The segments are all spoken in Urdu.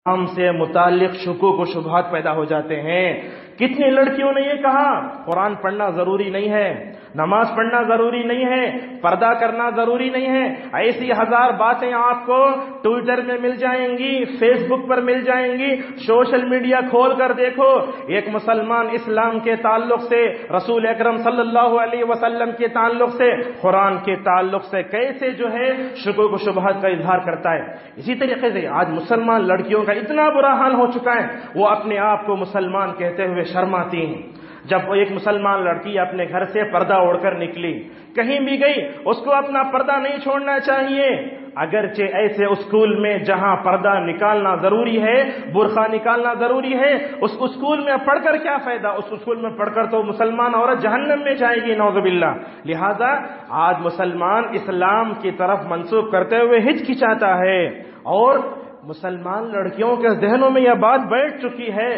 ہم سے متعلق شکوک و شبہات پیدا ہو جاتے ہیں۔ کتنی لڑکیوں نے یہ کہا قرآن پڑھنا ضروری نہیں ہے، نماز پڑھنا ضروری نہیں ہے، پردہ کرنا ضروری نہیں ہے۔ ایسی ہزار باتیں آپ کو ٹویٹر میں مل جائیں گی، فیس بک پر مل جائیں گی، سوشل میڈیا کھول کر دیکھو۔ ایک مسلمان اسلام کے تعلق سے، رسول اکرم صلی اللہ علیہ وسلم کے تعلق سے، قرآن کے تعلق سے کیسے جو ہے شکوک و شبہات کا اظہار کرتا ہے۔ اسی طریقے سے آج مسلمان لڑکیوں کا اتنا برا حال ہو چکا ہے، وہ اپنے آپ کو مسلمان کہتے ہوئے شرماتی ہیں۔ جب ایک مسلمان لڑکی اپنے گھر سے پردہ اوڑھ کر نکلی، کہیں بھی گئی، اس کو اپنا پردہ نہیں چھوڑنا چاہیے۔ اگرچہ ایسے اسکول میں جہاں پردہ نکالنا ضروری ہے، برقع نکالنا ضروری ہے، اس اسکول میں پڑھ کر کیا فائدہ؟ اس اسکول میں پڑھ کر تو مسلمان عورت جہنم میں جائے گی، نعوذ باللہ۔ لہذا آج مسلمان اسلام کی طرف منسوب کرتے ہوئے ہچکچاتا ہے، اور مسلمان لڑکیوں کے ذہنوں میں یہ بات بیٹھ چکی ہے،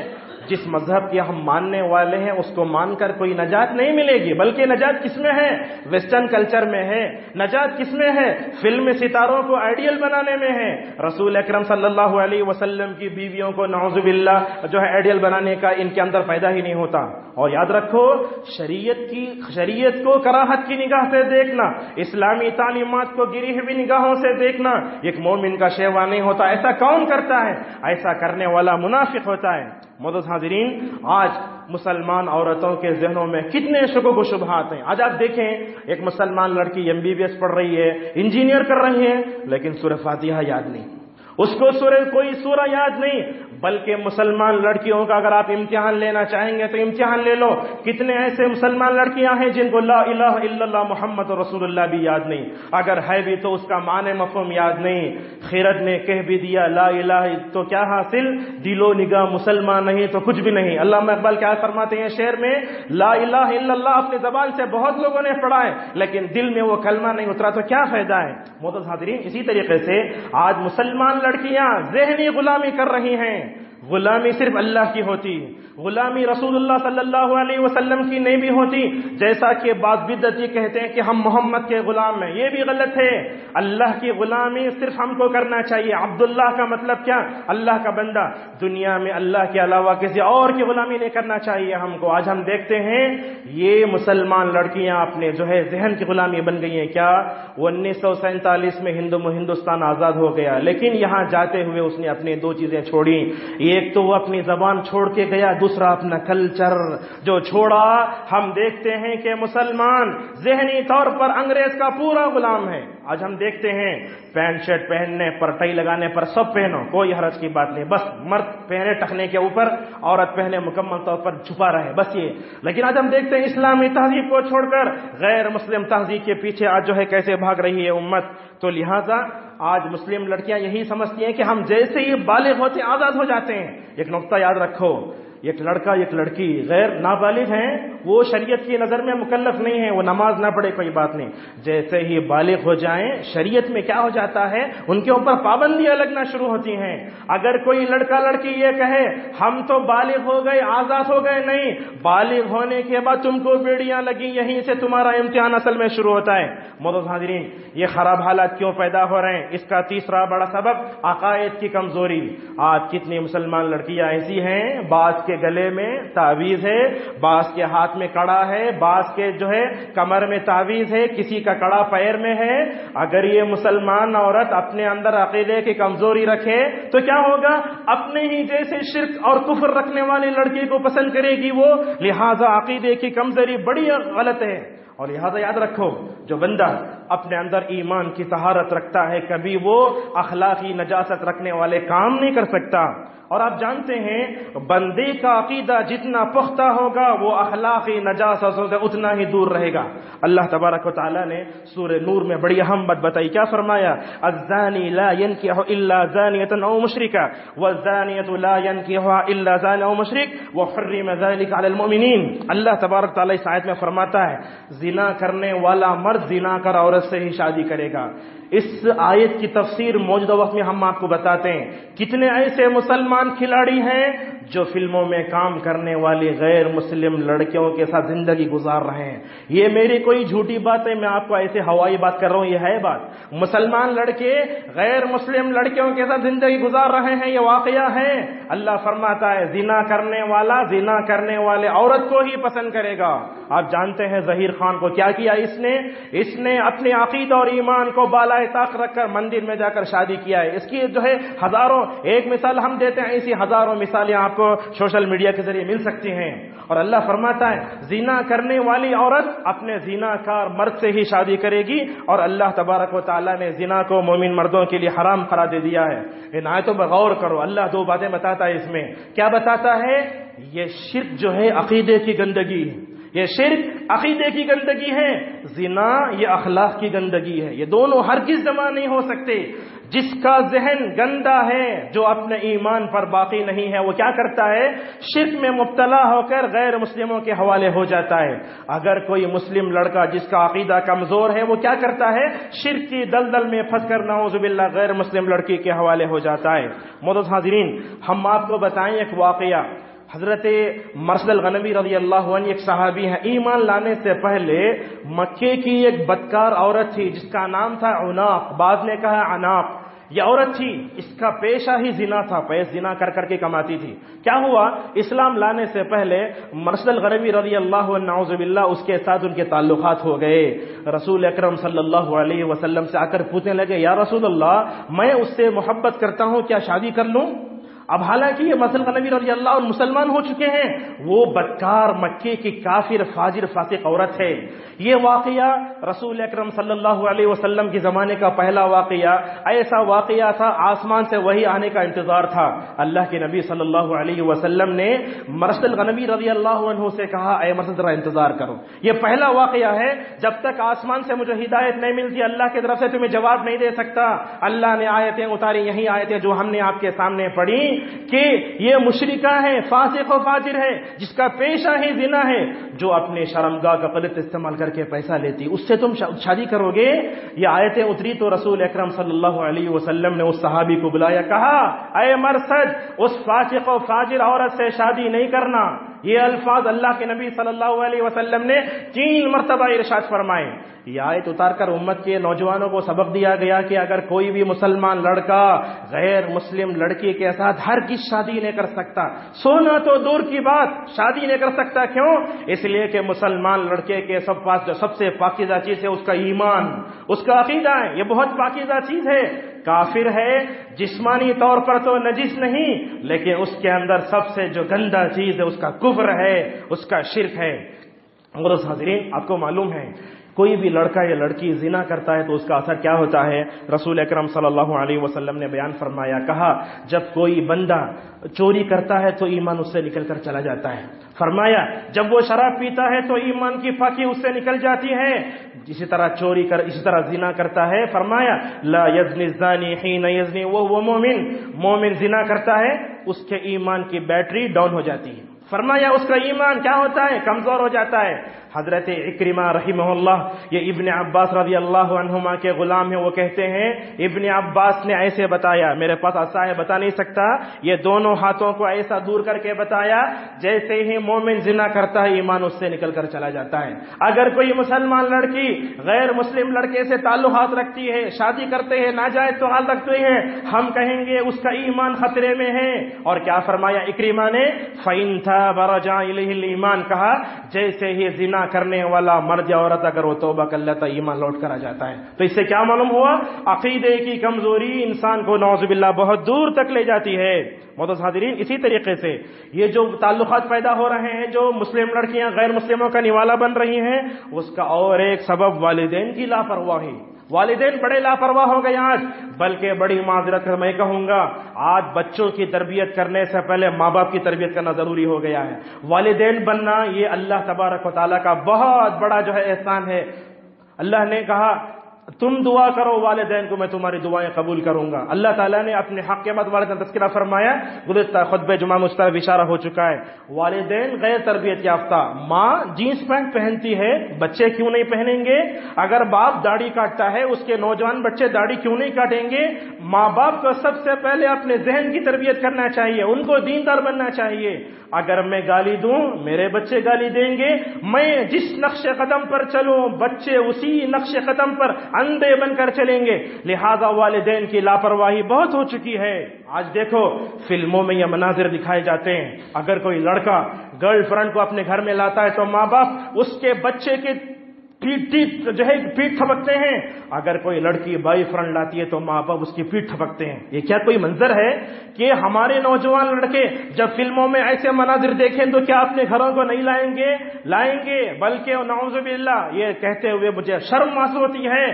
جس مذہب کے ہم ماننے والے ہیں اس کو مان کر کوئی نجات نہیں ملے گی، بلکہ نجات کس میں ہے؟ ویسٹرن کلچر میں ہے۔ نجات کس میں ہے؟ فلم ستاروں کو آئیڈیل بنانے میں ہے۔ رسول اکرم صلی اللہ علیہ وسلم کی بیویوں کو نعوذ باللہ جو ہے آئیڈیل بنانے کا ان کے اندر پیدا ہی نہیں ہوتا۔ اور یاد رکھو، شریعت کو کراہت کی نگاہ سے دیکھنا، اسلامی تعلیمات کو گری ہوئی نگاہوں سے دیکھنا ایک مومن کا شیوا نہیں ہوتا۔ ایسا کون کرتا ہے؟ ایسا کرنے والا منافق ہوتا ہے۔ معزز حاضرین، آج مسلمان عورتوں کے ذہنوں میں کتنے شکوک و شبہات ہیں۔ آج آپ دیکھیں، ایک مسلمان لڑکی MBBS پڑھ رہی ہے، انجینئر کر رہی ہے، لیکن سورہ فاتحہ یاد نہیں، اس کو کوئی سورہ یاد نہیں۔ بلکہ مسلمان لڑکیوں کا اگر آپ امتحان لینا چاہیں گے تو امتحان لے لو، کتنے ایسے مسلمان لڑکیاں ہیں جن کو لا الہ الا اللہ محمد رسول اللہ بھی یاد نہیں، اگر ہے بھی تو اس کا معنی مفہوم یاد نہیں۔ خیرت نے کہہ بھی دیا لا الہ تو کیا حاصل؟ دل و نگاہ مسلمان نہیں تو کچھ بھی نہیں۔ علامہ اقبال کیا فرماتے ہیں شعر میں؟ لا الہ الا اللہ اپنی زبان سے بہت لوگوں نے پڑھا ہے، لیکن دل میں وہ کلمہ نہیں اترا تو کیا فائدہ ہے؟ معزز حاضرین، اسی طریقے سے آج مسلمان لڑکیاں ذہنی غلامی کر رہی ہیں۔ غلامی صرف اللہ کی ہوتی، غلامی رسول اللہ صلی اللہ علیہ وسلم کی نہیں بھی ہوتی۔ جیسا کہ بعض بدعتی کہتے ہیں کہ ہم محمد کے غلام ہیں، یہ بھی غلط ہے۔ اللہ کی غلامی صرف ہم کو کرنا چاہیے۔ عبداللہ کا مطلب کیا؟ اللہ کا بندہ۔ دنیا میں اللہ کے علاوہ کسی اور کی غلامی نہیں کرنا چاہیے ہم کو۔ آج ہم دیکھتے ہیں یہ مسلمان لڑکیاں اپنے جو ہے ذہن کی غلامی بن گئی ہیں۔ کیا 1947 میں ہندوستان آزاد ہو گیا، لیکن یہاں جاتے ہوئے اس نے اپنی دو چیزیں چھوڑی۔ ایک تو وہ اپنی زبان چھوڑ کے گیا، دوسرا اپنا کلچر جو چھوڑا۔ ہم دیکھتے ہیں کہ مسلمان ذہنی طور پر انگریز کا پورا غلام ہے۔ آج ہم دیکھتے ہیں پینٹ شرٹ پہننے پر، ٹائی لگانے پر سب پہنو، کوئی حرج کی بات نہیں، بس مرد پہنے ٹخنے کے اوپر، عورت پہنے مکمل طور پر چھپا رہے، بس یہ۔ لیکن آج ہم دیکھتے ہیں اسلامی تہذیب کو چھوڑ کر غیر مسلم تہذیب کے پیچھے آج جو ہے کیسے بھاگ رہی ہے امت۔ تو لہٰذا آج مسلم لڑکیاں یہی سمجھتی ہیں کہ ہم جیسے ہی بالغ ہوتے آزاد ہو جاتے ہیں۔ ایک نقطہ یاد رکھو، ایک لڑکا ایک لڑکی غیر نابالغ ہیں، وہ شریعت کی نظر میں مکلف نہیں ہے، وہ نماز نہ پڑھے کوئی بات نہیں، جیسے ہی بالغ ہو جائیں شریعت میں کیا ہو جاتا ہے، ان کے اوپر پابندیاں لگنا شروع ہوتی ہیں۔ اگر کوئی لڑکا لڑکی یہ کہے ہم تو بالغ ہو گئے، آزاد ہو گئے، نہیں، بالغ ہونے کے بعد تم کو بیڑیاں لگی، یہیں سے تمہارا امتحان اصل میں شروع ہوتا ہے۔ معزز حاضرین، یہ خراب حالات کیوں پیدا ہو رہے ہیں؟ اس کا تیسرا بڑا سبب عقائد کی کمزوری۔ آج کتنی مسلمان لڑکیاں ایسی ہیں، بعض کے گلے میں تعویذ ہے، بعض کے ہاتھ میں کڑا ہے، بعض کے جو ہے کمر میں تعویذ ہے، کسی کا کڑا پیر میں ہے۔ اگر یہ مسلمان عورت اپنے اندر عقیدے کی کمزوری رکھے تو کیا ہوگا؟ اپنے ہی جیسے شرک اور کفر رکھنے والی لڑکی کو پسند کرے گی وہ، لہذا عقیدے کی کمزوری بڑی غلط ہے۔ اور لہذا یاد رکھو، جو بندہ اپنے اندر ایمان کی طہارت رکھتا ہے کبھی وہ اخلاقی نجاست رکھنے والے کام نہیں کر سکتا۔ اور آپ جانتے ہیں بندے کا عقیدہ جتنا پختہ ہوگا وہ اخلاقی نجاستوں سے اتنا ہی دور رہے گا۔ اللہ تبارک و تعالیٰ نے سورہ نور میں بڑی اہم بات بتائی، کیا فرمایا؟ الزانی لا ينكح الا زانیۃ او مشرکہ والزانیۃ لا ينكحها الا زان او مشرک وحرم ذلك على المؤمنین۔ اللہ تبارک و تعالیٰ اس آیت میں فرماتا ہے زنا کرنے والا مرد زنا کر عورت سے ہی شادی کرے گا، اس آیت کی تفسیر موجودہ وقت میں ہم آپ کو بتاتے ہیں. کتنے ایسے مسلمان کھلاڑی ہیں جو فلموں میں کام کرنے والی غیر مسلم لڑکیوں کے ساتھ زندگی گزار رہے ہیں. یہ میری کوئی جھوٹی بات ہے، میں آپ کو ایسے ہوائی بات کر رہا ہوں، یہ ہے بات. مسلمان لڑکے غیر مسلم لڑکیوں کے ساتھ زندگی گزار رہے ہیں، یہ واقعہ ہے. اللہ فرماتا ہے زنا کرنے والا زنا کرنے والے عورت کو ہی پسند کرے گا. آپ جانتے ہیں ظہیر خان کو کیا کیا اس نے اپنے عقیدہ اور ایمان کو بالائے طاق رکھ کر مندر میں جا کر شادی کیا ہے. اس کی جو ہے ہزاروں، ایک مثال ہم دیتے ہیں، ایسی ہزاروں مثالیں آپ کو سوشل میڈیا کے ذریعے مل سکتی ہیں. اور اللہ فرماتا ہے زنا کرنے والی عورت اپنے زنا کار مرد سے ہی شادی کرے گی، اور اللہ تبارک و تعالیٰ نے زنا کو مومن مردوں کے لیے حرام قرار دے دیا ہے. ان آیتوں پر غور کرو. اللہ دو باتیں بتاتا ہے اس میں. کیا بتاتا ہے؟ یہ شرک جو ہے عقیدے کی گندگی، یہ شرک عقیدے کی گندگی ہے. زنا یہ اخلاق کی گندگی ہے. یہ دونوں ہرگز جمع نہیں ہو سکتے. جس کا ذہن گندا ہے، جو اپنے ایمان پر باقی نہیں ہے، وہ کیا کرتا ہے؟ شرک میں مبتلا ہو کر غیر مسلموں کے حوالے ہو جاتا ہے. اگر کوئی مسلم لڑکا جس کا عقیدہ کمزور ہے، وہ کیا کرتا ہے؟ شرک کی دلدل میں پھنس کر نعوذ باللہ غیر مسلم لڑکی کے حوالے ہو جاتا ہے. معزز حاضرین، ہم آپ کو بتائیں ایک واقعہ. حضرت مرثد الغنوی رضی اللہ عنہ ایک صحابی ہیں. ایمان لانے سے پہلے مکے کی ایک بدکار عورت تھی جس کا نام تھا عناق، بعد نے کہا عناق. یہ عورت تھی، اس کا پیشہ ہی زنا تھا، زنا کر کر کے کماتی تھی. کیا ہوا؟ اسلام لانے سے پہلے مرثد الغنوی رضی اللہ عنہ نعوذ باللہ اس کے ساتھ ان کے تعلقات ہو گئے. رسول اکرم صلی اللہ علیہ وسلم سے آ کر پوچھنے لگے یا رسول اللہ، میں اس سے محبت کرتا ہوں، کیا شادی کر لوں؟ اب حالانکہ یہ مرثد الغنوی رضی اللہ عنہ مسلمان ہو چکے ہیں، وہ بدکار مکے کی کافر فاجر فاسق عورت ہے. یہ واقعہ رسول اکرم صلی اللہ علیہ وسلم کے زمانے کا پہلا واقعہ ایسا واقعہ تھا، آسمان سے وہی آنے کا انتظار تھا. اللہ کے نبی صلی اللہ علیہ وسلم نے مرثد الغنوی رضی اللہ عنہ سے کہا اے مرثد ذرا انتظار کرو، یہ پہلا واقعہ ہے، جب تک آسمان سے مجھے ہدایت نہیں ملتی اللہ کی طرف سے تمہیں جواب نہیں دے سکتا. اللہ نے آیتیں اتاری، یہی آیتیں جو ہم نے آپ کے سامنے پڑھی کہ یہ مشرکہ ہے، فاسق و فاجر ہے، جس کا پیشہ ہی زنا ہے، جو اپنے شرمگاہ کا غلط استعمال کر کے پیسہ لیتی، اس سے تم شادی کرو گے؟ یہ آیتیں اتری تو رسول اکرم صلی اللہ علیہ وسلم نے اس صحابی کو بلایا، کہا اے مرثد اس فاسق و فاجر عورت سے شادی نہیں کرنا. یہ الفاظ اللہ کے نبی صلی اللہ علیہ وسلم نے 3 مرتبہ ارشاد فرمائے. یہ آیت اتار کر امت کے نوجوانوں کو سبق دیا گیا کہ اگر کوئی بھی مسلمان لڑکا غیر مسلم لڑکی کے ساتھ ہرگز شادی نہیں کر سکتا. سونا تو دور کی بات، شادی نہیں کر سکتا. کیوں؟ اس لیے کہ مسلمان لڑکے کے سب سے پاکیزہ چیز ہے اس کا ایمان، اس کا عقیدہ ہے. یہ بہت پاکیزہ چیز ہے. کافر ہے، جسمانی طور پر تو نجس نہیں، لیکن اس کے اندر سب سے جو گندا چیز ہے اس کا کفر ہے، اس کا شرک ہے. معزز حاضرین، آپ کو معلوم ہے کوئی بھی لڑکا یا لڑکی زنا کرتا ہے تو اس کا اثر کیا ہوتا ہے؟ رسول اکرم صلی اللہ علیہ وسلم نے بیان فرمایا، کہا جب کوئی بندہ چوری کرتا ہے تو ایمان اس سے نکل کر چلا جاتا ہے. فرمایا جب وہ شراب پیتا ہے تو ایمان کی پاکی اس سے نکل جاتی ہے. اسی طرح زنا کرتا ہے، فرمایا لا یزنی الزانی حین یزنی وہو مومن زنا کرتا ہے اس کے ایمان کی بیٹری ڈاؤن ہو جاتی ہے. فرمایا اس کا ایمان کیا ہوتا ہے؟ کمزور ہو جاتا ہے. حضرت اکرمہ رحمہ اللہ، یہ ابن عباس رضی اللہ عنہما کے غلام ہیں، وہ کہتے ہیں ابن عباس نے ایسے بتایا، میرے پاس عصا ہے بتا نہیں سکتا، یہ دونوں ہاتھوں کو ایسا دور کر کے بتایا جیسے ہی مومن زنا کرتا ہے ایمان اس سے نکل کر چلا جاتا ہے. اگر کوئی مسلمان لڑکی غیر مسلم لڑکے سے تعلقات رکھتی ہے، شادی کرتے ہیں، ناجائز تعلق رکھتے ہیں، ہم کہیں گے اس کا ایمان خطرے میں ہے. اور کیا فرمایا اکرمہ نے؟ فَإِن تَابَ رَجَعَ إِلَيْهِ الْإِيمَانَ، کہا جیسے ہی زنا کرنے والا مرد یا عورت اگر وہ توبہ کر لیتا ایمان لوٹ کر آ جاتا ہے. تو اس سے کیا معلوم ہوا؟ عقیدے کی کمزوری انسان کو نعوذ باللہ بہت دور تک لے جاتی ہے. معزز حاضرین، اسی طریقے سے یہ جو تعلقات پیدا ہو رہے ہیں، جو مسلم لڑکیاں غیر مسلموں کا نوالا بن رہی ہیں، اس کا اور ایک سبب والدین کی لاپرواہی. والدین بڑے لاپرواہ ہو گئے آج، بلکہ بڑی معذرت میں کہوں گا آج بچوں کی تربیت کرنے سے پہلے ماں باپ کی تربیت کرنا ضروری ہو گیا ہے. والدین بننا یہ اللہ تبارک و تعالیٰ کا بہت بڑا جو ہے احسان ہے. اللہ نے کہا تم دعا کرو والدین کو، میں تمہاری دعائیں قبول کروں گا۔ اللہ تعالیٰ نے اپنے حق کے بعد والدین کا تذکرہ فرمایا، گزشتہ خطبہ جمعہ میں اس طرف اشارہ ہو چکا ہے۔ والدین غیر تربیت یافتہ، ماں جینس پینٹ پہنتی ہے، بچے کیوں نہیں پہنیں گے؟ اگر باپ داڑھی کاٹتا ہے، اس کے نوجوان بچے داڑھی کیوں نہیں کاٹیں گے؟ ماں باپ کو سب سے پہلے اپنے ذہن کی تربیت کرنا چاہیے، ان کو دیندار بننا چاہیے۔ اگر میں گالی دوں میرے بچے گالی دیں گے، میں جس نقش قدم پر چلوں بچے اسی نقش قدم پر اندھے بن کر چلیں گے۔ لہذا والدین کی لاپرواہی بہت ہو چکی ہے۔ آج دیکھو فلموں میں یہ مناظر دکھائے جاتے ہیں، اگر کوئی لڑکا گرل فرینڈ کو اپنے گھر میں لاتا ہے تو ماں باپ اس کے بچے کے پیٹ تھپکتے ہیں، اگر کوئی لڑکی بائی فرینڈ لاتی ہے تو ماں باپ اس کی پیٹ تھپکتے ہیں۔ یہ کیا کوئی منظر ہے کہ ہمارے نوجوان لڑکے جب فلموں میں ایسے مناظر دیکھیں تو کیا اپنے گھروں کو نہیں لائیں گے بلکہ نعوذ باللہ یہ کہتے ہوئے مجھے شرم محسوس ہوتی ہے،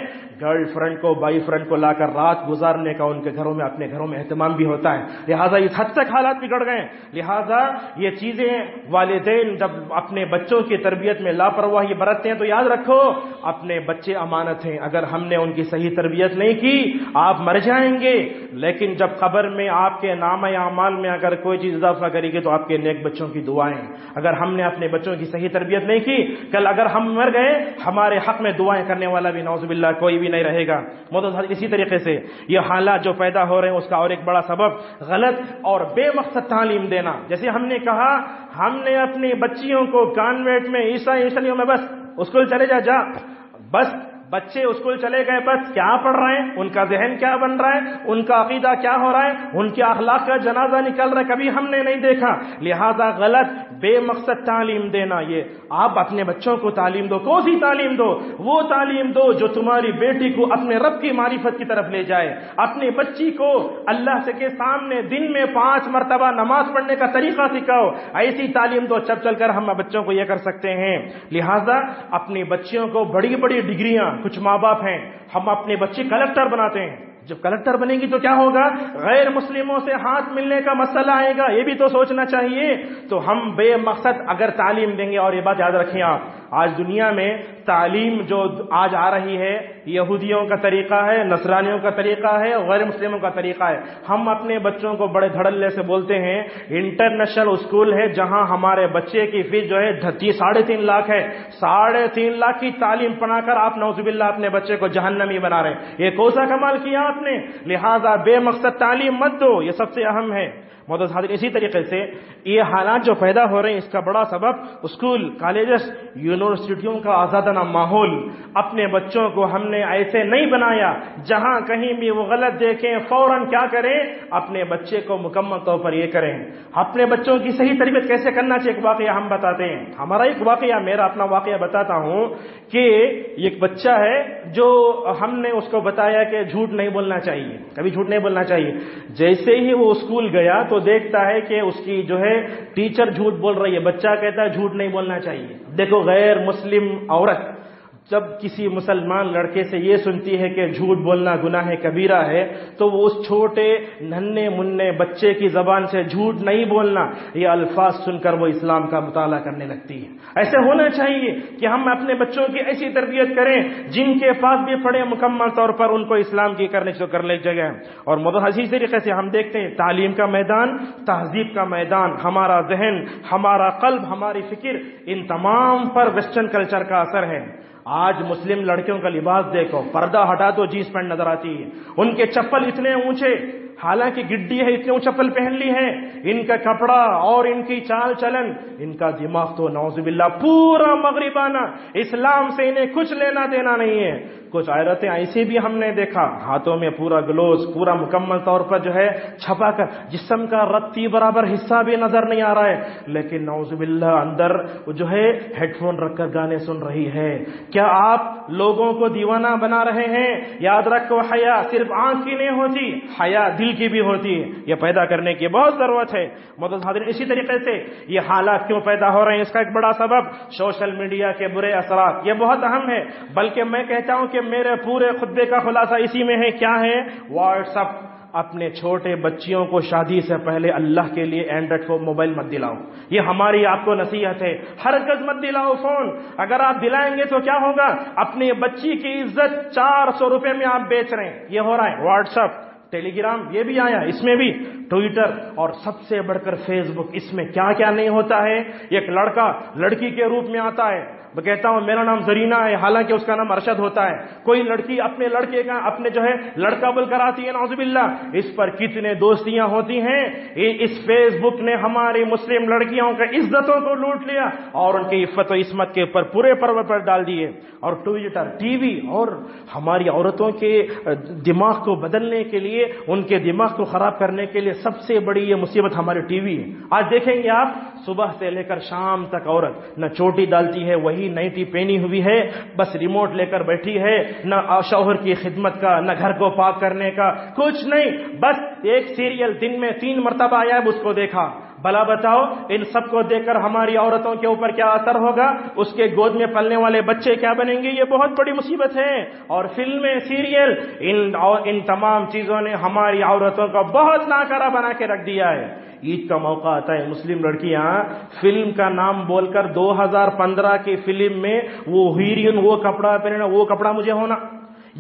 گرل فرینڈ کو بائی فرینڈ کو لا کر رات گزارنے کا ان کے گھروں میں اپنے گھروں میں اہتمام بھی ہوتا ہے۔ لہٰذا اس حد تک حالات بگڑ گئے، لہٰذا یہ چیزیں والدین جب اپنے بچوں کی تربیت میں لاپرواہی برتتے ہیں تو یاد رکھو اپنے بچے امانت ہیں، اگر ہم نے ان کی صحیح تربیت نہیں کی آپ مر جائیں گے، لیکن جب قبر میں آپ کے نامہ اعمال میں اگر کوئی چیز اضافہ کرے گی تو آپ کے نیک بچوں کی دعائیں۔ اگر ہم نے اپنے بچوں کی صحیح تربیت نہیں کی، کل اگر ہم مر گئے ہمارے حق میں دعائیں کرنے والا بھی نعوذ باللہ کوئی بھی نہیں رہے گا۔ اسی طریقے سے یہ حالات جو پیدا ہو رہے ہیں اس کا اور ایک بڑا سبب غلط اور بے مقصد تعلیم دینا۔ جیسے ہم نے کہا ہم نے اپنی بچیوں کو کانوینٹ میں عیسائیوں میں بس اسکول چلے جا بس بچے اسکول چلے گئے، بس کیا پڑھ رہے ہیں، ان کا ذہن کیا بن رہا ہے، ان کا عقیدہ کیا ہو رہا ہے، ان کے اخلاق کا جنازہ نکل رہا ہے، کبھی ہم نے نہیں دیکھا۔ لہذا غلط بے مقصد تعلیم دینا، یہ آپ اپنے بچوں کو تعلیم دو، کون سی تعلیم دو؟ وہ تعلیم دو جو تمہاری بیٹی کو اپنے رب کی معرفت کی طرف لے جائے، اپنی بچی کو اللہ سے کے سامنے دن میں 5 مرتبہ نماز پڑھنے کا طریقہ سکھاؤ، ایسی تعلیم دو چل کر ہم بچوں کو یہ کر سکتے ہیں۔ لہذا اپنی بچیوں کو بڑی بڑی ڈگریاں، کچھ ماں باپ ہیں ہم اپنے بچے کلکٹر بناتے ہیں، جب کلکٹر بنے گی تو کیا ہوگا؟ غیر مسلموں سے ہاتھ ملنے کا مسئلہ آئے گا، یہ بھی تو سوچنا چاہیے۔ تو ہم بے مقصد اگر تعلیم دیں گے، اور یہ بات یاد رکھیں آپ، آج دنیا میں تعلیم جو آج آ رہی ہے یہودیوں کا طریقہ ہے، نصرانیوں کا طریقہ ہے، غیر مسلموں کا طریقہ ہے۔ ہم اپنے بچوں کو بڑے دھڑلے سے بولتے ہیں انٹرنیشنل اسکول ہے جہاں ہمارے بچے کی فیس جو ہے 3.5 لاکھ ہے، 3.5 لاکھ کی تعلیم پڑھا کر آپ نعوذ باللہ اپنے بچے کو جہنمی بنا رہے ہیں۔ یہ کون سا کمال کیا آپ نے؟ لہذا بے مقصد تعلیم مت دو، یہ سب سے اہم ہے۔ محترم حاضرین، اسی طریقے سے یہ حالات جو پیدا ہو رہے ہیں اس کا بڑا سبب اسکول، کالجز، یونیورسٹیوں کا آزادانہ ماحول۔ اپنے بچوں کو ہم نے ایسے نہیں بنایا جہاں کہیں بھی وہ غلط دیکھیں فوراً کیا کریں، اپنے بچے کو مکمل طور پر یہ کریں۔ اپنے بچوں کی صحیح تربیت کیسے کرنا چاہیے ایک واقعہ ہم بتاتے ہیں۔ ہمارا ایک واقعہ، میرا اپنا واقعہ بتاتا ہوں کہ ایک بچہ ہے جو ہم نے اس کو بتایا کہ جھوٹ نہیں بولنا چاہیے، کبھی جھوٹ نہیں بولنا چاہیے۔ جیسے ہی وہ اسکول گیا تو دیکھتا ہے کہ اس کی جو ہے ٹیچر جھوٹ بول رہی ہے، بچہ کہتا ہے جھوٹ نہیں بولنا چاہیے۔ دیکھو غیر مسلم عورت جب کسی مسلمان لڑکے سے یہ سنتی ہے کہ جھوٹ بولنا گناہ کبیرہ ہے تو وہ اس چھوٹے ننھے منھے بچے کی زبان سے جھوٹ نہیں بولنا یہ الفاظ سن کر وہ اسلام کا مطالعہ کرنے لگتی ہے۔ ایسے ہونا چاہیے کہ ہم اپنے بچوں کی ایسی تربیت کریں جن کے پاس بھی پڑھے مکمل طور پر ان کو اسلام کی کرنے کو کر لے جگہ۔ اور اسی طریقے سے ہم دیکھتے ہیں تعلیم کا میدان، تہذیب کا میدان، ہمارا ذہن، ہمارا قلب، ہماری فکر، ان تمام پر ویسٹرن کلچر کا اثر ہے۔ آج مسلم لڑکیوں کا لباس دیکھو، پردہ ہٹا تو جینس پینٹ نظر آتی ہے، ان کے چپل اتنے اونچے، حالانکہ گڈی ہے اتنے چپل پہن لی ہے، ان کا کپڑا اور ان کی چال چلن، ان کا دماغ تو نعوذ باللہ پورا مغربانہ، اسلام سے انہیں کچھ لینا دینا نہیں ہے۔ کچھ عورتیں ایسی بھی ہم نے دیکھا ہاتھوں میں پورا گلوز، پورا مکمل طور پر جو ہے چھپا کر، جسم کا رتی برابر حصہ بھی نظر نہیں آ رہا ہے، لیکن نعوذ باللہ اندر جو ہے ہیڈ فون رکھ کر گانے سن رہی ہے۔ کیا آپ لوگوں کو دیوانہ بنا رہے ہیں؟ یاد رکھو حیا صرف آنکھ کی نہیں ہوتی، حیا دل کی بھی ہوتی ہے، یہ پیدا کرنے کی بہت ضرورت ہے۔ محترم حاضرین، اسی طریقے سے یہ حالات کیوں پیدا ہو رہے ہیں، اس کا ایک بڑا سبب سوشل میڈیا کے برے اثرات، یہ بہت اہم ہے، بلکہ میں کہتا ہوں کہ میرے پورے خطبے کا خلاصہ اسی میں ہے۔ کیا ہے؟ What's app. اپنے چھوٹے بچیوں کو شادی سے پہلے اللہ کے لیے اینڈرائڈ فون موبائل مت دلاؤ. یہ ہماری آپ کو نصیحت ہے. ہرگز مت دلاؤ فون. اگر آپ دلائیں گے تو کیا ہوگا؟ اپنی بچی کی عزت 400 روپے میں آپ بیچ رہے ہیں. یہ ہو رہا ہے. واٹس ایپ، ٹیلی گرام یہ بھی آیا، اس میں بھی ٹویٹر اور سب سے بڑھ کر فیس بک. اس میں کیا کیا نہیں ہوتا ہے. ایک لڑکا لڑکی کے روپ میں آتا ہے، میں کہتا ہوں میرا نام زرینہ ہے، حالانکہ اس کا نام ارشد ہوتا ہے. کوئی لڑکی اپنے لڑکے کا اپنے جو ہے لڑکا بول کر آتی ہے، نعوذ باللہ. اس پر کتنے دوستیاں ہوتی ہیں. اس فیس بک نے ہماری مسلم لڑکیوں کے عزتوں کو لوٹ لیا اور ان کی عفت و عصمت کے اوپر پورے پرور پر ڈال دیے. اور ٹویٹر، ٹی وی اور ہماری عورتوں کے دماغ کو بدلنے کے لیے، ان کے دماغ کو خراب کرنے کے لیے سب سے بڑی یہ مصیبت ہماری ٹی وی ہے. آج دیکھیں گے آپ، صبح سے لے کر شام تک عورت نہ چوٹی ڈالتی ہے، وہی نائٹی پہنی ہوئی ہے، بس ریموٹ لے کر بیٹھی ہے. نہ شوہر کی خدمت کا، نہ گھر کو پاک کرنے کا، کچھ نہیں. بس ایک سیریل دن میں 3 مرتبہ آیا ہے، اس کو دیکھا. بھلا بتاؤ ان سب کو دیکھ کر ہماری عورتوں کے اوپر کیا اثر ہوگا؟ اس کے گود میں پلنے والے بچے کیا بنیں گے؟ یہ بہت بڑی مصیبت ہے. اور فلمیں، سیریل، ان تمام چیزوں نے ہماری عورتوں کو بہت ناکارہ بنا کے رکھ دیا ہے. عید کا موقع آتا ہے، مسلم لڑکیاں فلم کا نام بول کر 2015 کی فلم میں وہ ہیروئن وہ کپڑا پہننا، وہ کپڑا مجھے ہونا.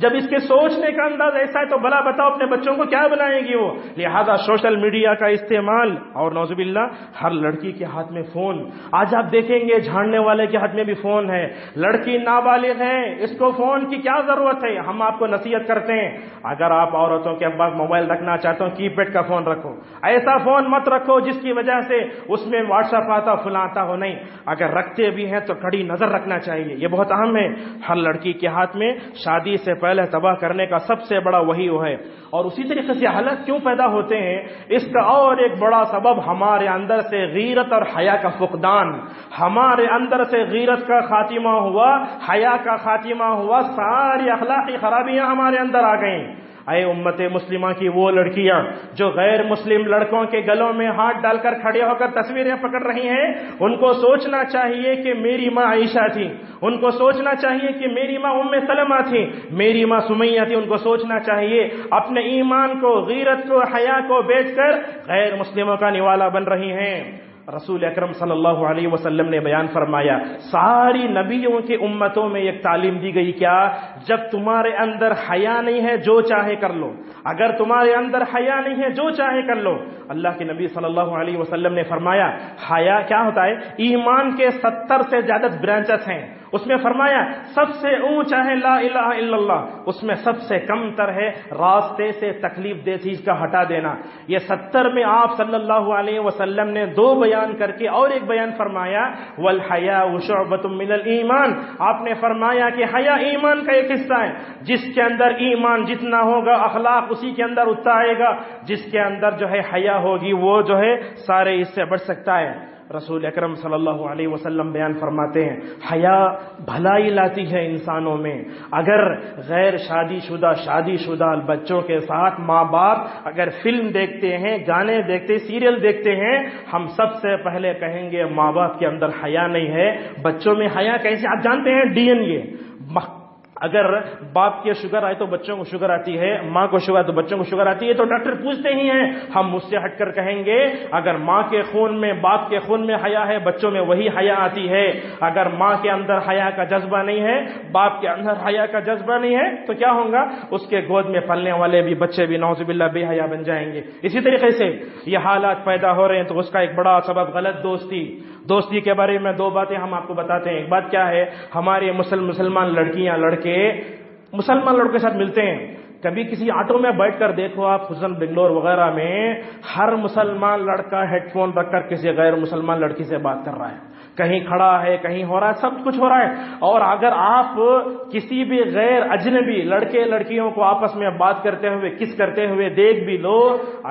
جب اس کے سوچنے کا انداز ایسا ہے تو بھلا بتاؤ اپنے بچوں کو کیا بنائے گی وہ؟ لہذا سوشل میڈیا کا استعمال، اور نعوذ باللہ ہر لڑکی کے ہاتھ میں فون. آج آپ دیکھیں گے جھاڑنے والے کے ہاتھ میں بھی فون ہے. لڑکی نابالغ ہے، اس کو فون کی کیا ضرورت ہے؟ ہم آپ کو نصیحت کرتے ہیں، اگر آپ عورتوں کے پاس موبائل رکھنا چاہتے ہو، کی پیڈ کا فون رکھو. ایسا فون مت رکھو جس کی وجہ سے اس میں واٹس ایپ آتا فلاں آتا ہو. نہیں، اگر رکھتے بھی ہیں تو کڑی نظر رکھنا چاہیے. یہ بہت اہم ہے. ہر لڑکی کے ہاتھ میں شادی سے پہلے تباہ کرنے کا سب سے بڑا وہی وہ ہے. اور اسی طریقے سے حالات کیوں پیدا ہوتے ہیں؟ اس کا اور ایک بڑا سبب ہمارے اندر سے غیرت اور حیا کا فقدان. ہمارے اندر سے غیرت کا خاتمہ ہوا، حیا کا خاتمہ ہوا، ساری اخلاقی خرابیاں ہمارے اندر آ گئیں. اے امت مسلمہ کی وہ لڑکیاں جو غیر مسلم لڑکوں کے گلوں میں ہاتھ ڈال کر کھڑے ہو کر تصویریں پکڑ رہی ہیں، ان کو سوچنا چاہیے کہ میری ماں عائشہ تھی. ان کو سوچنا چاہیے کہ میری ماں ام سلمہ تھی، میری ماں سمیہ تھی. ان کو سوچنا چاہیے اپنے ایمان کو، غیرت کو، حیا کو بیچ کر غیر مسلموں کا نوالا بن رہی ہیں. رسول اکرم صلی اللہ علیہ وسلم نے بیان فرمایا، ساری نبیوں کی امتوں میں ایک تعلیم دی گئی، کیا؟ جب تمہارے اندر حیا نہیں ہے جو چاہے کر لو. اگر تمہارے اندر حیا نہیں ہے جو چاہے کر لو. اللہ کے نبی صلی اللہ علیہ وسلم نے فرمایا حیا کیا ہوتا ہے؟ ایمان کے 70 سے زیادہ برانچز ہیں. اس میں فرمایا سب سے اونچا ہے لا الہ الا اللہ، اس میں سب سے کم تر ہے راستے سے تکلیف دہ چیز کا ہٹا دینا. یہ 70 میں آپ صلی اللہ علیہ وسلم نے 2 بیان کر کے اور ایک بیان فرمایا والحیاء شعبۃ من الایمان. آپ نے فرمایا کہ حیا ایمان کا ایک حصہ ہے. جس کے اندر ایمان جتنا ہوگا اخلاق اسی کے اندر اتنا آئے گا. جس کے اندر جو ہے حیا ہوگی وہ جو ہے سارے اس سے بڑھ سکتا ہے. رسول اکرم صلی اللہ علیہ وسلم بیان فرماتے ہیں حیا بھلائی لاتی ہے انسانوں میں. اگر غیر شادی شدہ بچوں کے ساتھ ماں باپ اگر فلم دیکھتے ہیں، گانے دیکھتے، سیریل دیکھتے ہیں، ہم سب سے پہلے کہیں گے ماں باپ کے اندر حیا نہیں ہے. بچوں میں حیا کیسے؟ آپ جانتے ہیں ڈی این اے، اگر باپ کے شوگر آئے تو بچوں کو شوگر آتی ہے، ماں کو شوگر تو بچوں کو شوگر آتی ہے. تو ڈاکٹر پوچھتے ہی ہیں. ہم مجھ سے ہٹ کر کہیں گے اگر ماں کے خون میں، باپ کے خون میں حیا ہے، بچوں میں وہی حیا آتی ہے. اگر ماں کے اندر حیا کا جذبہ نہیں ہے، باپ کے اندر حیا کا جذبہ نہیں ہے تو کیا ہوگا؟ اس کے گود میں پلنے والے بھی بچے بھی نعوذ باللہ بے حیا بن جائیں گے. اسی طریقے سے یہ حالات پیدا ہو رہے ہیں تو اس کا ایک بڑا سبب غلط دوستی کے بارے میں 2 باتیں ہم آپ کو بتاتے ہیں. ایک بات کیا ہے؟ ہمارے مسلمان لڑکیاں لڑکے مسلمان لڑکوں کے ساتھ ملتے ہیں. کبھی کسی آٹو میں بیٹھ کر دیکھو آپ، خصوصاً بنگلور وغیرہ میں ہر مسلمان لڑکا ہیڈ فون رکھ کر کسی غیر مسلمان لڑکی سے بات کر رہا ہے. کہیں کھڑا ہے، کہیں ہو رہا ہے، سب کچھ ہو رہا ہے. اور اگر آپ کسی بھی غیر اجنبی لڑکے لڑکیوں کو آپس میں بات کرتے ہوئے، کس کرتے ہوئے دیکھ بھی لو،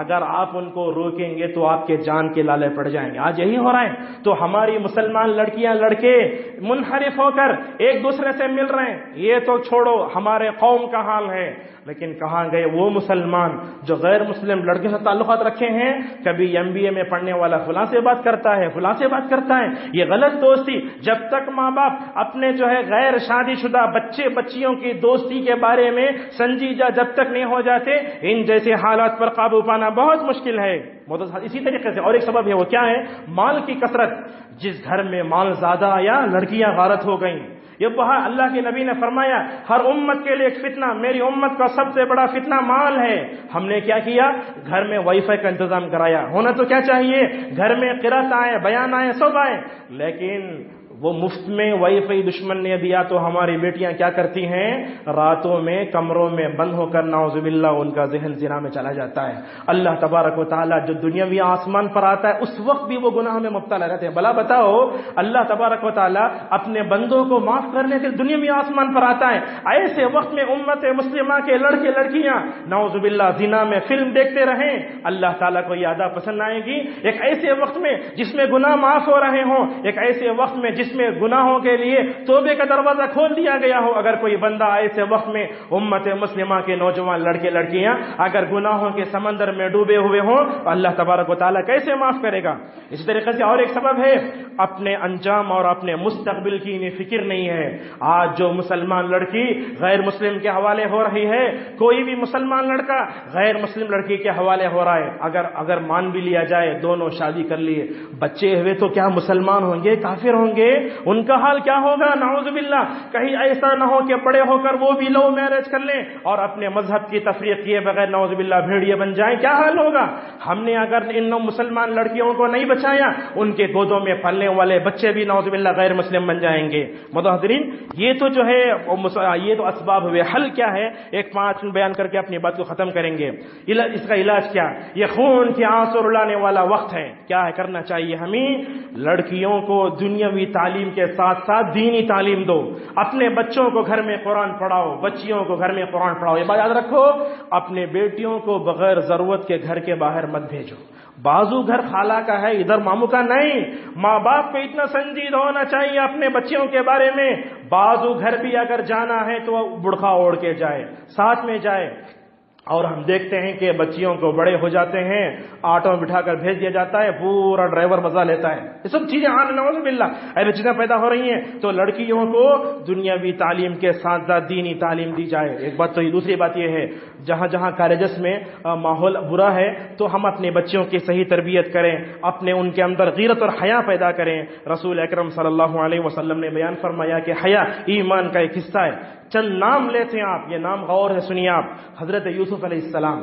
اگر آپ ان کو روکیں گے تو آپ کے جان کے لالے پڑ جائیں گے. آج یہی ہو رہا ہے. تو ہماری مسلمان لڑکیاں لڑکے منحرف ہو کر ایک دوسرے سے مل رہے ہیں. یہ تو چھوڑو ہمارے قوم کا حال ہے، لیکن کہاں گئے وہ مسلمان جو غیر مسلم لڑکے سے تعلقات رکھے ہیں؟ کبھی MBA میں پڑھنے والا فلاں سے بات کرتا ہے، فلاں سے بات کرتا ہے. یہ غلط دوستی، جب تک ماں باپ اپنے جو ہے غیر شادی شدہ بچے بچیوں کی دوستی کے بارے میں سنجیدہ جب تک نہیں ہو جاتے، ان جیسے حالات پر قابو پانا بہت مشکل ہے۔ اسی طریقے سے اور ایک سبب ہے، وہ کیا ہے؟ مال کی کثرت۔ جس گھر میں مال زیادہ آیا لڑکیاں غارت ہو گئیں۔ یہ بہت اللہ کے نبی نے فرمایا ہر امت کے لیے ایک فتنہ، میری امت کا سب سے بڑا فتنہ مال ہے۔ ہم نے کیا کیا؟ گھر میں وائی فائی کا انتظام کرایا۔ ہونا تو کیا چاہیے؟ گھر میں قرات آئے، بیان آئے، سب آئے، لیکن وہ مفت میں وائی فائی دشمن نے دیا تو ہماری بیٹیاں کیا کرتی ہیں؟ راتوں میں کمروں میں بند ہو کر نعوذ باللہ ان کا ذہن زنا میں چلا جاتا ہے۔ اللہ تبارک و تعالیٰ جو دنیاوی آسمان پر آتا ہے اس وقت بھی وہ گناہ میں مبتلا رہتے ہیں۔ بھلا بتاؤ، اللہ تبارک و تعالیٰ اپنے بندوں کو معاف کرنے کے دنیاوی آسمان پر آتا ہے، ایسے وقت میں امت مسلمہ کے لڑکے لڑکیاں نعوذ باللہ زنا میں فلم دیکھتے رہیں، اللہ تعالیٰ کو یہ عذاب پسند آئے گی؟ ایک ایسے وقت میں جس میں گناہ معاف ہو رہے ہوں، ایک ایسے وقت میں جس میں گناہوں کے لیے توبے کا دروازہ کھول دیا گیا ہو، اگر کوئی بندہ ایسے وقت میں امت مسلمہ کے نوجوان لڑکے لڑکیاں اگر گناہوں کے سمندر میں ڈوبے ہوئے ہوں تو اللہ تبارک و تعالیٰ کیسے معاف کرے گا؟ اسی طریقے سے اور ایک سبب ہے، اپنے انجام اور اپنے مستقبل کی انہیں فکر نہیں ہے۔ آج جو مسلمان لڑکی غیر مسلم کے حوالے ہو رہی ہے، کوئی بھی مسلمان لڑکا غیر مسلم لڑکی کے حوالے ہو رہا ہے، اگر مان بھی لیا جائے دونوں شادی کر لیے، بچے ہوئے تو کیا مسلمان ہوں گے؟ کافر ہوں گے؟ ان کا حال کیا ہوگا؟ نعوذ باللہ، کہیں ایسا نہ ہو کہ بڑے ہو کر وہ بھی لو میرج کر لیں اور اپنے مذہب کی تفریق کیے بغیر نعوذ باللہ بھیڑیے بن جائیں، کیا حال ہوگا؟ ہم نے اگر ان مسلمان لڑکیوں کو نہیں بچایا، ان کے گودوں میں پلنے والے بچے بھی نعوذ باللہ غیر مسلم بن جائیں گے۔ محترمین، یہ تو جو ہے یہ تو اسباب ہوئے۔ حل کیا ہے؟ ایک 5 منٹ بیان کر کے اپنی بات کو ختم کریں گے۔ اس کا علاج کیا؟ یہ خون کے آنسو رلانے والا وقت ہے۔ کیا ہے کرنا چاہیے ہمیں؟ لڑکیوں کو دنیاوی تعلیم کے ساتھ ساتھ دینی تعلیم دو، اپنے بچوں کو گھر میں قرآن پڑھاؤ، بچیوں کو گھر میں قرآن پڑھاؤ۔ یہ بات یاد رکھو، اپنے بیٹیوں کو بغیر ضرورت کے گھر کے باہر مت بھیجو۔ بازو گھر خالہ کا ہے، ادھر ماموں کا نہیں۔ ماں باپ کو اتنا سنجیدہ ہونا چاہیے اپنے بچیوں کے بارے میں، بازو گھر بھی اگر جانا ہے تو برقع اوڑھ کے جائے، ساتھ میں جائے۔ اور ہم دیکھتے ہیں کہ بچیوں کو بڑے ہو جاتے ہیں، آٹو میں بٹھا کر بھیج دیا جاتا ہے، پورا ڈرائیور مزہ لیتا ہے۔ یہ سب چیزیں نعوذ باللہ ایسی چیزیں پیدا ہو رہی ہیں۔ تو لڑکیوں کو دنیاوی تعلیم کے ساتھ ساتھ دینی تعلیم دی جائے، ایک بات تو یہ۔ دوسری بات یہ ہے، جہاں جہاں کالجز میں ماحول برا ہے تو ہم اپنے بچوں کی صحیح تربیت کریں، اپنے ان کے اندر غیرت اور حیا پیدا کریں۔ رسول اکرم صلی اللہ علیہ وسلم نے بیان فرمایا کہ حیا ایمان کا ایک حصہ ہے۔ چند نام لیتے ہیں آپ، یہ نام غور سے سنیے آپ۔ حضرت یوسف علیہ السلام،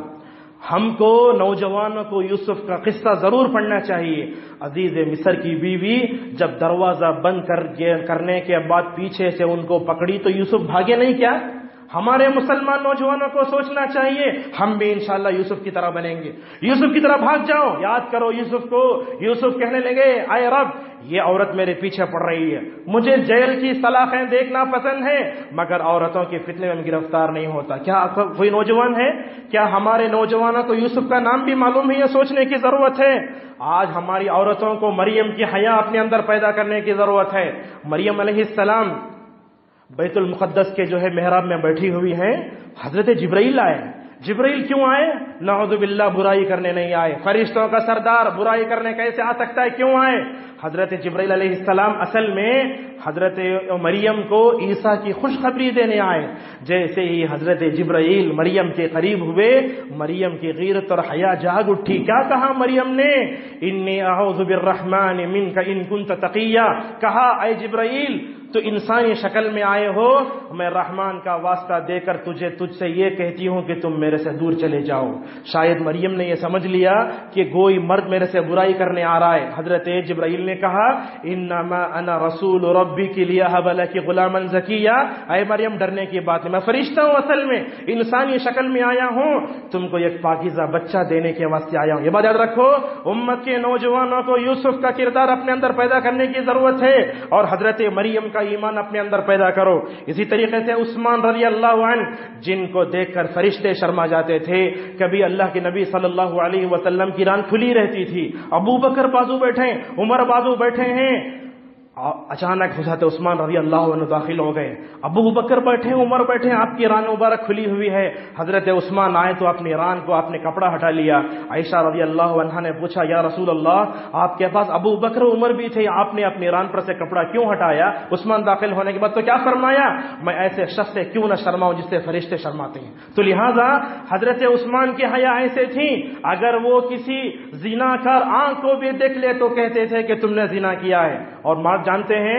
ہم کو نوجوانوں کو یوسف کا قصہ ضرور پڑھنا چاہیے۔ عزیز مصر کی بیوی جب دروازہ بند کرنے کے بعد پیچھے سے ان کو پکڑی تو یوسف بھاگے نہیں کیا؟ ہمارے مسلمان نوجوانوں کو سوچنا چاہیے ہم بھی انشاءاللہ یوسف کی طرح بنیں گے، یوسف کی طرح بھاگ جاؤ۔ یاد کرو یوسف کو، یوسف کہنے لگے اے رب یہ عورت میرے پیچھے پڑ رہی ہے، مجھے جیل کی سلاخیں دیکھنا پسند ہے مگر عورتوں کے فتنے میں گرفتار نہیں ہوتا۔ کیا کوئی نوجوان ہے؟ کیا ہمارے نوجوانوں کو یوسف کا نام بھی معلوم ہے؟ یہ سوچنے کی ضرورت ہے۔ آج ہماری عورتوں کو مریم کی حیا اپنے اندر پیدا کرنے کی ضرورت ہے۔ مریم علیہ السلام بیت المقدس کے جو ہے محراب میں بیٹھی ہوئی ہیں، حضرت جبرائیل آئے۔ جبرائیل کیوں آئے؟ نعوذ باللہ برائی کرنے نہیں آئے، فرشتوں کا سردار برائی کرنے کیسے آ سکتا ہے؟ کیوں آئے؟ حضرت جبرائیل علیہ السلام اصل میں حضرت مریم کو عیسیٰ کی خوشخبری دینے آئے۔ جیسے ہی حضرت جبرائیل مریم کے قریب ہوئے، مریم کی غیرت اور حیا جاگ اٹھی۔ کیا کہا مریم نے؟ انی اعوذ بالرحمن منک ان کنت تقیا۔ کہا اے جبرائیل تو انسانی شکل میں آئے ہو، میں رحمان کا واسطہ دے کر تجھ سے یہ کہتی ہوں کہ تم میرے سے دور چلے جاؤ۔ شاید مریم نے یہ سمجھ لیا کہ کوئی مرد میرے سے برائی کرنے آ رہا ہے۔ حضرت جبرائیل نے کہا انما انا رسول ربک لیہب لک غلاما زکیا۔ اے مریم ڈرنے کی بات نہیں، میں فرشتہ ہوں، اصل میں انسانی شکل میں آیا ہوں، تم کو ایک پاکیزہ بچہ دینے کے واسطے آیا ہوں۔ یہ بات یاد رکھو، امت کے نوجوانوں کو یوسف کا کردار اپنے اندر پیدا کرنے کی ضرورت ہے اور حضرت مریم کا ایمان اپنے اندر پیدا کرو۔ اسی طریقے سے عثمان رضی اللہ عنہ جن کو دیکھ کر فرشتے شرما جاتے تھے، کبھی اللہ کے نبی صلی اللہ علیہ وسلم کی ران کھلی رہتی تھی، ابو بکر بازو بیٹھے، عمر بازو بیٹھے ہیں، اچانک حضرت عثمان رضی اللہ عنہ داخل ہو گئے. ابو بکر بیٹھے, عمر بیٹھے, آپ کی ران مبارک کھلی ہوئی ہے. حضرت عثمان آئے تو اپنی ران کو آپ نے کپڑا ہٹا لیا. عائشہ رضی اللہ عنہا نے پوچھا, یا رسول اللہ, آپ کے پاس ابو بکر عمر بھی تھے, آپ نے اپنی ران پر سے کپڑا کیوں ہٹایا؟ عثمان داخل ہونے کے بعد تو کیا فرمایا, میں ایسے شخص سے کیوں نہ شرماؤں جس سے فرشتے شرماتے ہیں. تو لہذا حضرت عثمان کی حیا ایسے تھی, اگر وہ کسی زناکار آنکھ کو بھی دیکھ لے تو کہتے تھے کہ تم نے زنا کیا ہے. اور جانتے ہیں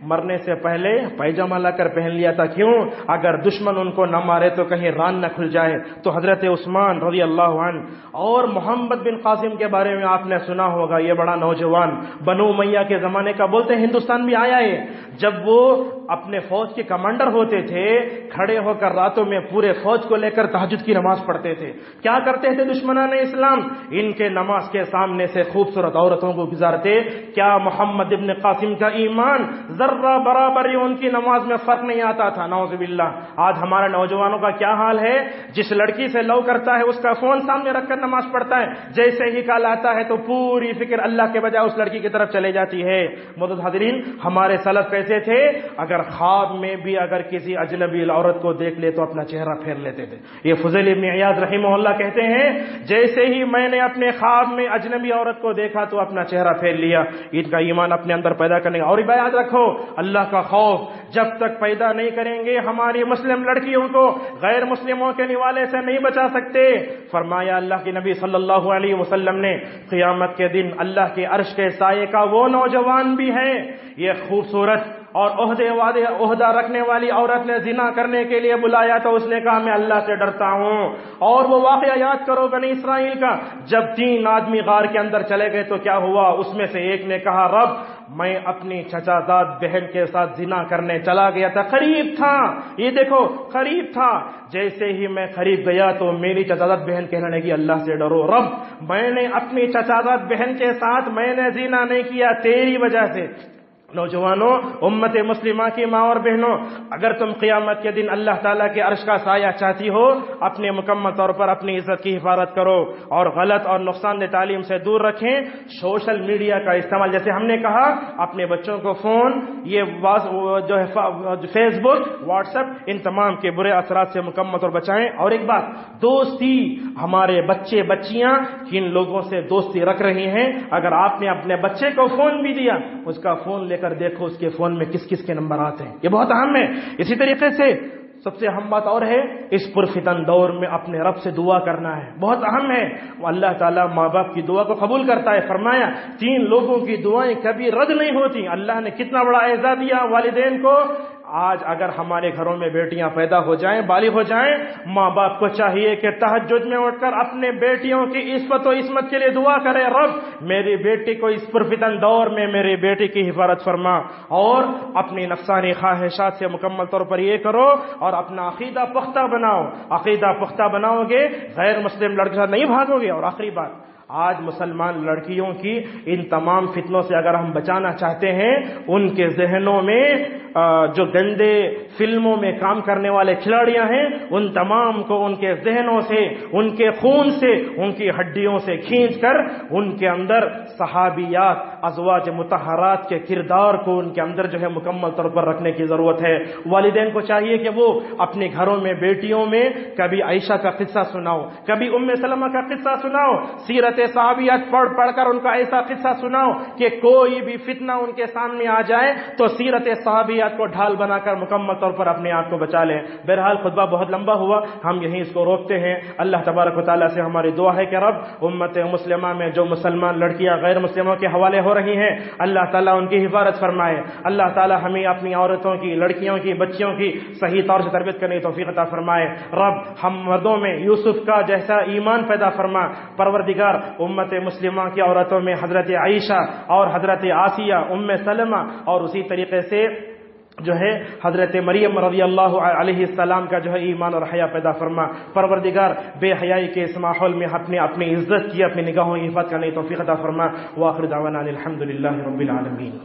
مرنے سے پہلے پیجامہ لا کر پہن لیا تھا. کیوں؟ اگر دشمن ان کو نہ مارے تو کہیں ران نہ کھل جائے. تو حضرت عثمان رضی اللہ عنہ اور محمد بن قاسم کے بارے میں آپ نے سنا ہوگا, یہ بڑا نوجوان بنو امیہ کے زمانے کا, بولتے ہیں ہندوستان بھی آیا ہے. جب وہ اپنے فوج کے کمانڈر ہوتے تھے, کھڑے ہو کر راتوں میں پورے فوج کو لے کر تہجد کی نماز پڑھتے تھے. کیا کرتے تھے دشمنان اسلام؟ ان کے نماز کے سامنے سے خوبصورت عورتوں کو گزارتے. کیا محمد ابن قاسم کا ایمان ذرہ برابر ہی ان کی نماز میں فرق نہیں آتا تھا؟ نعوذ باللہ. آج ہمارے نوجوانوں کا کیا حال ہے, جس لڑکی سے لو کرتا ہے اس کا فون سامنے رکھ کر نماز پڑھتا ہے, جیسے ہی کال آتا ہے تو پوری فکر اللہ کے بجائے اس لڑکی کی طرف چلے جاتی ہے. معزز حاضرین, ہمارے سلف کیسے تھے, اگر خواب میں بھی اگر کسی اجنبی عورت کو دیکھ لے تو اپنا چہرہ پھیر لیتے تھے. یہ فضیل ابن عیاض رحمہ اللہ کہتے ہیں, جیسے ہی میں نے اپنے خواب میں اجنبی عورت کو دیکھا تو اپنا چہرہ پھیر لیا. ان کا ایمان اپنے اندر پیدا کرنے کا. اور یاد رکھو, اللہ کا خوف جب تک پیدا نہیں کریں گے ہماری مسلم لڑکیوں کو غیر مسلموں کے نوالے سے نہیں بچا سکتے. فرمایا اللہ کے نبی صلی اللہ علیہ وسلم نے, قیامت کے دن اللہ کے عرش کے سائے کا وہ نوجوان بھی ہے, یہ خوبصورت اور عہدہ رکھنے والی عورت نے زنا کرنے کے لیے بلایا تو اس نے کہا میں اللہ سے ڈرتا ہوں. اور وہ واقعہ یاد کرو بنی اسرائیل کا, جب 3 آدمی غار کے اندر چلے گئے تو کیا ہوا, اس میں سے ایک نے کہا رب میں اپنی چچا زاد بہن کے ساتھ زنا کرنے چلا گیا تھا, قریب تھا, یہ دیکھو قریب تھا, جیسے ہی میں قریب گیا تو میری چچا زاد بہن کہنے لگی اللہ سے ڈرو رب, میں نے اپنی چچا زاد بہن کے ساتھ میں نے زنا نہیں کیا, تیری وجہ سے. نوجوانوں, امت مسلمہ کی ماں اور بہنوں, اگر تم قیامت کے دن اللہ تعالیٰ کے عرش کا سایہ چاہتی ہو, اپنے مکمل طور پر اپنی عزت کی حفاظت کرو اور غلط اور نقصان دہ تعلیم سے دور رکھیں. سوشل میڈیا کا استعمال, جیسے ہم نے کہا, اپنے بچوں کو فون, یہ جو ہے فیس بک, واٹس ایپ, ان تمام کے برے اثرات سے مکمل طور بچائیں. اور ایک بات, دوستی, ہمارے بچے بچیاں کن لوگوں سے دوستی رکھ رہی ہیں. اگر آپ نے اپنے بچے کو فون بھی دیا, اس کا فون لے کر دیکھو اس کے فون میں کس کس کے نمبر آتے ہیں, یہ بہت اہم ہے. اسی طریقے سے سب سے اہم بات اور ہے, اس پرفتن دور میں اپنے رب سے دعا کرنا ہے, بہت اہم ہے. وہ اللہ تعالیٰ ماں باپ کی دعا کو قبول کرتا ہے. فرمایا 3 لوگوں کی دعائیں کبھی رد نہیں ہوتی. اللہ نے کتنا بڑا اعزاز دیا والدین کو. آج اگر ہمارے گھروں میں بیٹیاں پیدا ہو جائیں, بالغ ہو جائیں, ماں باپ کو چاہیے کہ تہجد میں اٹھ کر اپنے بیٹیوں کی عصمت و عصمت کے لیے دعا کرے, رب میری بیٹی کو اس پرفتن دور میں میری بیٹی کی حفاظت فرما. اور اپنی نفسانی خواہشات سے مکمل طور پر یہ کرو اور اپنا عقیدہ پختہ بناؤ. عقیدہ پختہ بناؤ گے, غیر مسلم لڑکیوں سے نہیں بھاگو گے. اور آخری بات, آج مسلمان لڑکیوں کی ان تمام فتنوں سے اگر ہم بچانا چاہتے ہیں, ان کے ذہنوں میں جو گندے فلموں میں کام کرنے والے کھلاڑیاں ہیں, ان تمام کو ان کے ذہنوں سے, ان کے خون سے, ان کی ہڈیوں سے کھینچ کر ان کے اندر صحابیات, ازواج مطہرات کے کردار کو ان کے اندر جو ہے مکمل طور پر رکھنے کی ضرورت ہے. والدین کو چاہیے کہ وہ اپنے گھروں میں بیٹیوں میں کبھی عائشہ کا قصہ سناؤ, کبھی ام سلمہ کا قصہ سناؤ, سیرت صحابیات پڑھ کر ان کا ایسا قصہ سناؤ کہ کوئی بھی فتنہ ان کے سامنے آ جائے تو سیرت صحابیات کو ڈھال بنا کر مکمل طور پر اپنے آپ کو بچا لیں. بہرحال خطبہ بہت لمبا ہوا, ہم یہیں اس کو روکتے ہیں. اللہ تبارک و تعالیٰ سے ہماری دعا ہے کہ رب امت مسلمہ میں جو مسلمان لڑکیاں غیر مسلموں کے حوالے ہو رہی ہیں, اللہ تعالیٰ ان کی حفاظت فرمائے. اللہ تعالیٰ ہمیں اپنی عورتوں کی, لڑکیوں کی, بچیوں کی صحیح طور سے تربیت کرنے کی توفیق عطا فرمائے. رب ہم مردوں میں یوسف کا جیسا ایمان پیدا فرما. پروردگار امت مسلمہ کی عورتوں میں حضرت عائشہ اور حضرت آسیہ, ام سلمہ اور اسی طریقے سے جو ہے حضرت مریم رضی اللہ علیہ السلام کا جو ہے ایمان اور حیا پیدا فرما. پروردگار بے حیائی کے اس ماحول میں اپنی عزت کی, اپنی نگاہوں کی حفاظت کرنے کی توفیق عطا فرما. وآخر دعوانا الحمدللہ رب العالمین.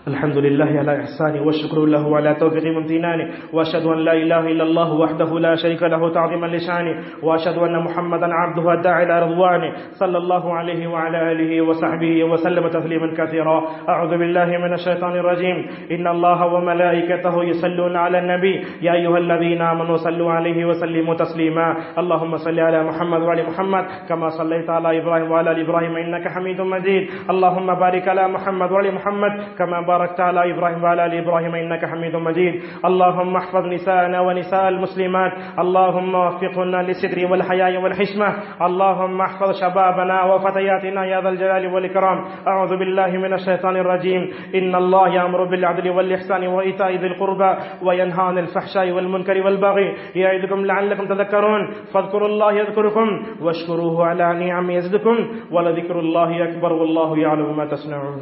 الحمد لله على إحسانه والشكر له على توفيقه وامتنانه وأشهد أن لا إله إلا الله وحده لا شريك له تعظيما لشانه وأشهد أن محمدا عبده الداعي إلى رضوانه صلى الله عليه وعلى آله وصحبه وسلم تسليما كثيرا. أعوذ بالله من الشيطان الرجيم. إن الله وملائكته يصلون على النبي يا أيها الذين آمنوا صلوا عليه وسلموا تسليما. اللهم صل على محمد وعلى محمد كما صليت على إبراهيم وعلى آل إبراهيم إنك حميد مجيد. اللهم بارك على محمد وعلى محمد كما باركت على إبراهيم وعلى آل إبراهيم إنك حميد مجيد. اللهم احفظ نساءنا ونساء المسلمات. اللهم وفقنا للستر والحياء والحشمة. اللهم احفظ شبابنا وفتياتنا يا ذا الجلال والإكرام. أعوذ بالله من الشيطان الرجيم. إن الله يأمر بالعدل والإحسان وإيتاء ذي القربى وينهى عن الفحشاء والمنكر والبغي يعظكم لعلكم تذكرون. فاذكروا الله يذكركم واشكروه على نعمه يزدكم ولذكر الله أكبر والله يعلم ما تصنعون.